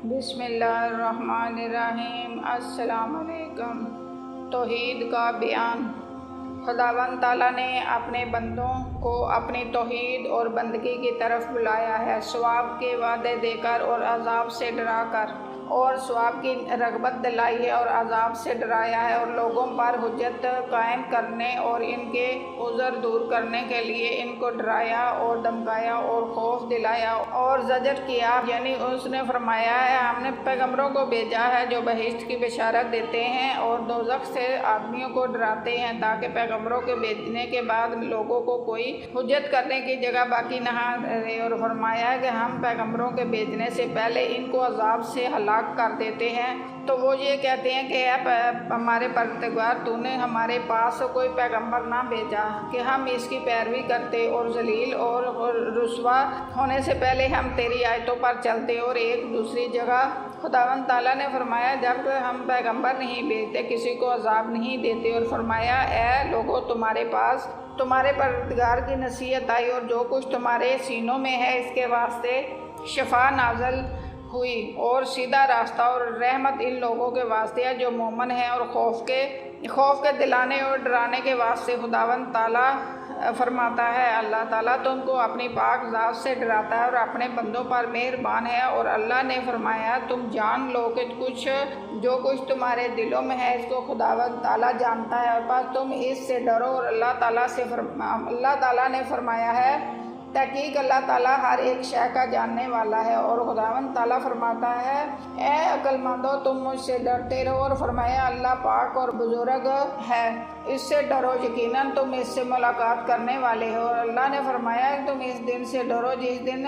بسم اللہ الرحمن الرحیم۔ السلام علیکم۔ توحید کا بیان۔ خداوند تعالیٰ نے اپنے بندوں کو اپنی توحید اور بندگی کی طرف بلایا ہے، ثواب کے وعدے دے کر اور عذاب سے ڈرا کر، اور ثواب کی رغبت دلائی ہے اور عذاب سے ڈرایا ہے، اور لوگوں پر حجت قائم کرنے اور ان کے عذر دور کرنے کے لیے ان کو ڈرایا اور دھمکایا اور خوف دلایا اور زجر کیا۔ یعنی اس نے فرمایا ہے، ہم نے پیغمبروں کو بھیجا ہے جو بہشت کی بشارت دیتے ہیں اور دوزخ سے آدمیوں کو ڈراتے ہیں، تاکہ پیغمبروں کے بھیجنے کے بعد لوگوں کو کوئی حجت کرنے کی جگہ باقی نہ رہے۔ اور فرمایا ہے کہ ہم پیغمبروں کے بھیجنے سے پہلے ان کو عذاب سے ہلاک کر دیتے ہیں، تو وہ یہ کہتے ہیں کہ اے ہمارے پروردگار، تو نے ہمارے پاس کوئی پیغمبر نہ بھیجا کہ ہم اس کی پیروی کرتے، اور ذلیل اور رسوا ہونے سے پہلے ہم تیری آیتوں پر چلتے۔ اور ایک دوسری جگہ خداوند تعالیٰ نے فرمایا، جب ہم پیغمبر نہیں بھیجتے کسی کو عذاب نہیں دیتے، اور فرمایا اے لوگو، تمہارے پاس تمہارے پروردگار کی نصیحت آئی اور جو کچھ تمہارے سینوں میں ہے اس کے واسطے شفا نازل ہوئی، اور سیدھا راستہ اور رحمت ان لوگوں کے واسطے ہے جو مومن ہیں، اور خوف کے دلانے اور ڈرانے کے واسطے خداوند تعالیٰ فرماتا ہے، اللہ تعالیٰ تم کو اپنی پاک ذات سے ڈراتا ہے اور اپنے بندوں پر مہربان ہے۔ اور اللہ نے فرمایا، تم جان لو کہ جو کچھ تمہارے دلوں میں ہے اس کو خداوند تعالیٰ جانتا ہے، اور بس تم اس سے ڈرو۔ اور اللہ تعالیٰ نے فرمایا ہے، تحقیق اللہ تعالیٰ ہر ایک شے کا جاننے والا ہے۔ اور خداوند تعالیٰ فرماتا ہے، اے عقل مندو، تم مجھ سے ڈرتے رہو۔ اور فرمایا، اللہ پاک اور بزرگ ہے، اس سے ڈرو، یقیناً تم اس سے ملاقات کرنے والے ہو۔ اور اللہ نے فرمایا کہ تم اس دن سے ڈرو جس دن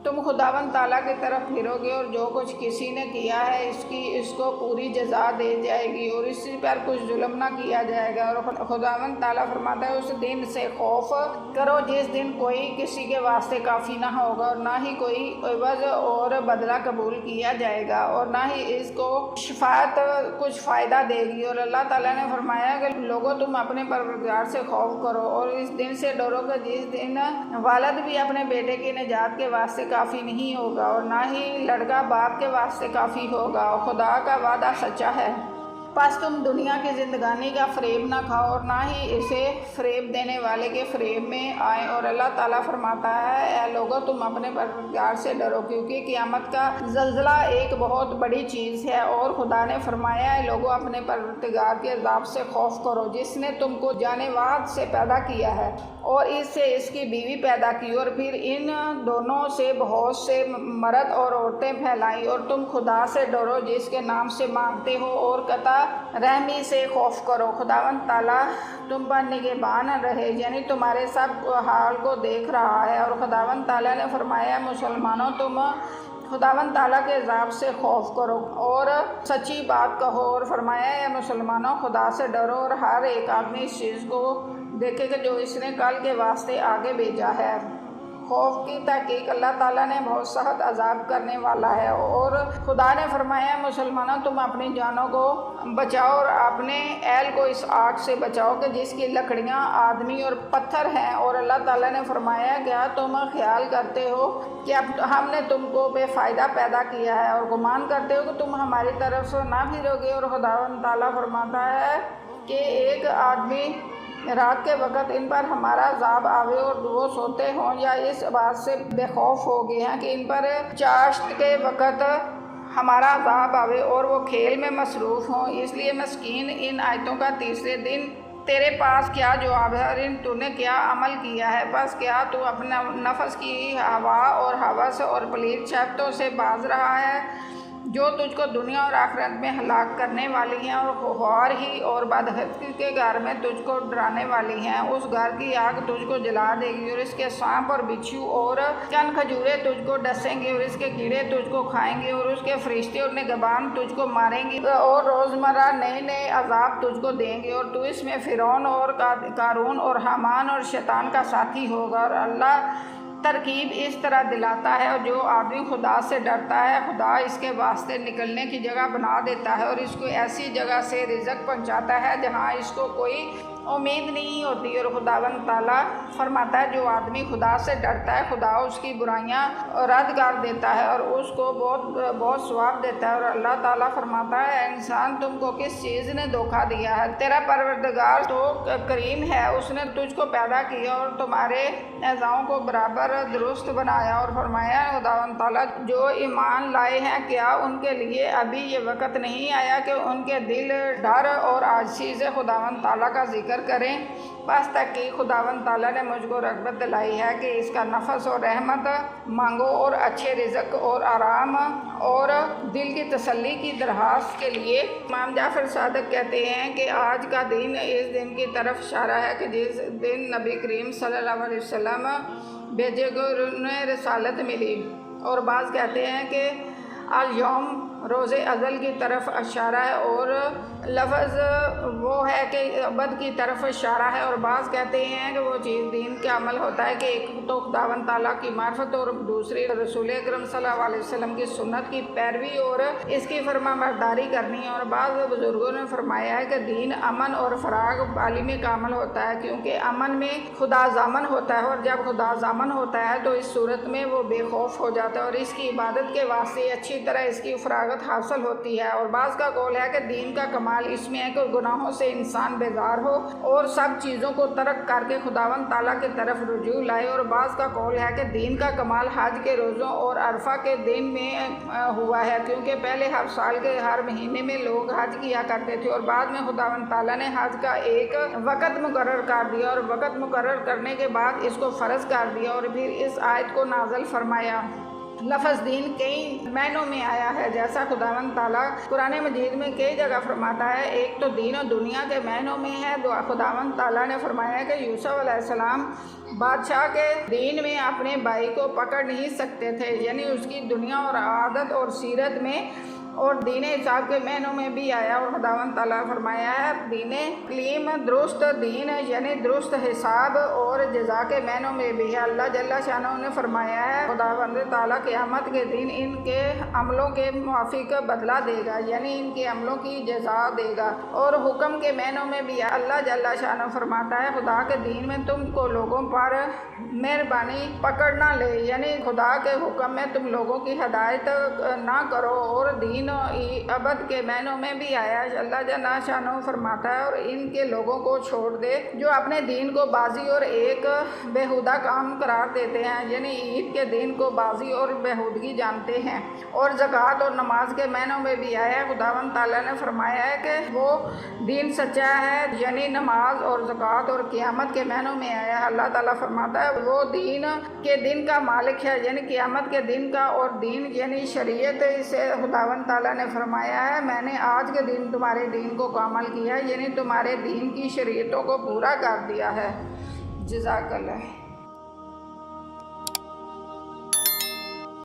تم خداوند تعالیٰ کی طرف پھرو گے، اور جو کچھ کسی نے کیا ہے اس کو پوری جزا دے جائے گی، اور اس پر کچھ ظلم نہ کیا جائے گا۔ اور خداوند تعالیٰ فرماتا ہے، اس دن سے خوف کرو جس دن کوئی کسی کے واسطے کافی نہ ہوگا، اور نہ ہی کوئی عوض اور بدلہ قبول کیا جائے گا، اور نہ ہی اس کو شفاعت کچھ فائدہ دے گی۔ اور اللہ تعالیٰ نے فرمایا کہ لوگوں، تم اپنے پروردگار سے خوف کرو، اور اس دن سے ڈرو کہ جس دن والد بھی اپنے بیٹے کی نجات کے واسطے کافی نہیں ہوگا، اور نہ ہی لڑکا باپ کے واسطے کافی ہوگا، اور خدا کا وعدہ سچا ہے۔ پس تم دنیا کی زندگانی کا فریب نہ کھاؤ، اور نہ ہی اسے فریب دینے والے کے فریب میں آئے۔ اور اللہ تعالیٰ فرماتا ہے، اے لوگو، تم اپنے پروردگار سے ڈرو، کیونکہ قیامت کا زلزلہ ایک بہت بڑی چیز ہے۔ اور خدا نے فرمایا، اے لوگو، اپنے پروردگار کے عذاب سے خوف کرو، جس نے تم کو جانورات سے پیدا کیا ہے اور اس سے اس کی بیوی پیدا کی، اور پھر ان دونوں سے بہت سے مرد اور عورتیں پھیلائی۔ اور تم خدا سے ڈرو جس کے نام سے مانگتے ہو، اور قطع رحمی سے خوف کرو۔ خداوند تعالیٰ تم پر نگہبان رہے، یعنی تمہارے سب حال کو دیکھ رہا ہے۔ اور خداوند تعالیٰ نے فرمایا، مسلمانوں، تم خداوند تعالیٰ کے عذاب سے خوف کرو اور سچی بات کہو۔ اور فرمایا، اے مسلمانوں، خدا سے ڈرو، اور ہر ایک آدمی اس چیز کو دیکھے کہ جو اس نے کل کے واسطے آگے بھیجا ہے۔ خوف کی تحقیق اللہ تعالیٰ نے بہت سخت عذاب کرنے والا ہے۔ اور خدا نے فرمایا، مسلمانوں، تم اپنی جانوں کو بچاؤ اور اپنے اہل کو اس آگ سے بچاؤ کہ جس کی لکڑیاں آدمی اور پتھر ہیں۔ اور اللہ تعالیٰ نے فرمایا، کیا تم خیال کرتے ہو کہ اب ہم نے تم کو بے فائدہ پیدا کیا ہے، اور گمان کرتے ہو کہ تم ہماری طرف سے نہ پھرو گے؟ اور خداوند تعالیٰ فرماتا ہے کہ ایک آدمی رات کے وقت ان پر ہمارا عذاب آوے اور وہ سوتے ہوں، یا اس بات سے بے خوف ہو گئے ہیں کہ ان پر چاشت کے وقت ہمارا عذاب آوے اور وہ کھیل میں مصروف ہوں۔ اس لیے مسکین، ان آیتوں کا تیسرے دن تیرے پاس کیا جواب ہے، اور تو نے کیا عمل کیا ہے؟ بس کیا تو اپنا نفس کی ہوا اور ہوس اور پلید شہوتوں سے باز رہا ہے جو تجھ کو دنیا اور آخرت میں ہلاک کرنے والی ہیں، اور خوار ہی اور بدبختی کے گھر میں تجھ کو ڈرانے والی ہیں؟ اس گھر کی آگ تجھ کو جلا دے گی، اور اس کے سانپ اور بچھو اور چند کھجوریں تجھ کو ڈسیں گے، اور اس کے کیڑے تجھ کو کھائیں گے، اور اس کے فرشتے اور نگہبان تجھ کو ماریں گے، اور روزمرہ نئے نئے عذاب تجھ کو دیں گے، اور تو اس میں فرعون اور قارون اور حامان اور شیطان کا ساتھی ہوگا۔ اور اللہ ترکیب اس طرح دلاتا ہے، اور جو آدمی خدا سے ڈرتا ہے، خدا اس کے واسطے نکلنے کی جگہ بنا دیتا ہے، اور اس کو ایسی جگہ سے رزق پہنچاتا ہے جہاں اس کو کوئی امید نہیں ہوتی، اور خداوند تعالیٰ فرماتا ہے جو آدمی خدا سے ڈرتا ہے خدا اس کی برائیاں رد کر دیتا ہے اور اس کو بہت ثواب دیتا ہے۔ اور اللہ تعالیٰ فرماتا ہے اے انسان تم کو کس چیز نے دھوکہ دیا ہے؟ تیرا پروردگار تو کریم ہے، اس نے تجھ کو پیدا کیا اور تمہارے اعضاؤں کو برابر درست بنایا۔ اور فرمایا خداوند تعالیٰ جو ایمان لائے ہیں کیا ان کے لیے ابھی یہ وقت نہیں آیا کہ ان کے دل ڈر اور عاجزی سے خداوند تعالیٰ کا ذکر کریں؟ بس تک کہ خداوند تعالیٰ نے مجھ کو رغبت دلائی ہے کہ اس کا نفس اور رحمت مانگو اور اچھے رزق اور آرام اور دل کی تسلی کی درخواست کے لیے۔ امام جعفر صادق کہتے ہیں کہ آج کا دن اس دن کی طرف اشارہ ہے کہ جس دن نبی کریم صلی اللہ علیہ وسلم بھیجے گئے انہیں رسالت ملی، اور بعض کہتے ہیں کہ الیوم روز ازل کی طرف اشارہ ہے اور لفظ وہ ہے کہ ابد کی طرف اشارہ ہے، اور بعض کہتے ہیں کہ وہ چیز دین کا عمل ہوتا ہے کہ ایک تو خداوند تعالیٰ کی معرفت اور دوسری رسول اکرم صلی اللہ علیہ وسلم کی سنت کی پیروی اور اس کی فرما برداری کرنی ہے۔ اور بعض بزرگوں نے فرمایا ہے کہ دین امن اور فراغ عالمی کا عمل ہوتا ہے، کیونکہ امن میں خدا ضامن ہوتا ہے، اور جب خدا ضامن ہوتا ہے تو اس صورت میں وہ بے خوف ہو جاتا ہے اور اس کی عبادت کے واسطے اچھی طرح اس کی فراغت حاصل ہوتی ہے۔ اور بعض کا قول ہے کہ دین کا کمال اس میں ہے کہ گناہوں سے انسان بیزار ہو اور سب چیزوں کو ترک کر کے خداوند تعالیٰ کی طرف رجوع لائے۔ اور بعض کا قول ہے کہ دین کا کمال حج کے روزوں اور عرفہ کے دن میں ہوا ہے، کیونکہ پہلے ہر سال کے ہر مہینے میں لوگ حج کیا کرتے تھے، اور بعد میں خداوند تعالیٰ نے حج کا ایک وقت مقرر کر دیا اور وقت مقرر کرنے کے بعد اس کو فرض کر دیا اور پھر اس آیت کو نازل فرمایا۔ لفظ دین کئی معنوں میں آیا ہے، جیسا خداوند تعالیٰ قرآن مجید میں کئی جگہ فرماتا ہے۔ ایک تو دین و دنیا کے معنوں میں ہے، خداوند تعالیٰ نے فرمایا کہ یوسف علیہ السلام بادشاہ کے دین میں اپنے بھائی کو پکڑ نہیں سکتے تھے، یعنی اس کی دنیا اور عادت اور سیرت میں، اور دین حساب کے معنوں میں بھی آیا۔ اور خداوند تعالیٰ فرمایا ہے دین کلیم درست دین یعنی درست حساب اور جزا کے معنوں میں بھی ہے۔ اللہ جل شانہ نے فرمایا ہے خداوند تعالیٰ قیامت کے دن ان کے عملوں کے موافق بدلہ دے گا، یعنی ان کے عملوں کی جزا دے گا۔ اور حکم کے معنوں میں بھی ہے، اللہ جل شانہ فرماتا ہے خدا کے دین میں تم کو لوگوں پر مہربانی پکڑ نہ لے، یعنی خدا کے حکم میں تم لوگوں کی ہدایت نہ کرو۔ اور دین ابد کے معنوں میں بھی آیا، اللہ جل شانہ فرماتا ہے اور ان کے لوگوں کو چھوڑ دے جو اپنے دین کو بازی اور ایک بےہودہ کام قرار دیتے ہیں، یعنی عید کے دین کو بازی اور بےہودگی جانتے ہیں۔ اور زکوٰۃ اور نماز کے معنوں میں بھی آیا، خداوند تعالیٰ نے فرمایا ہے کہ وہ دین سچا ہے، یعنی نماز اور زکوٰۃ اور قیامت کے معنوں میں آیا۔ اللہ تعالیٰ فرماتا ہے وہ دین کے دن کا مالک ہے، یعنی قیامت کے دن کا، اور دین یعنی شریعت سے خداوند تعالیٰ نے فرمایا ہے میں نے آج کے دن تمہارے دین کو کامل کیا، یعنی تمہارے دین کی شریعتوں کو پورا کر دیا ہے۔ جزاک اللہ۔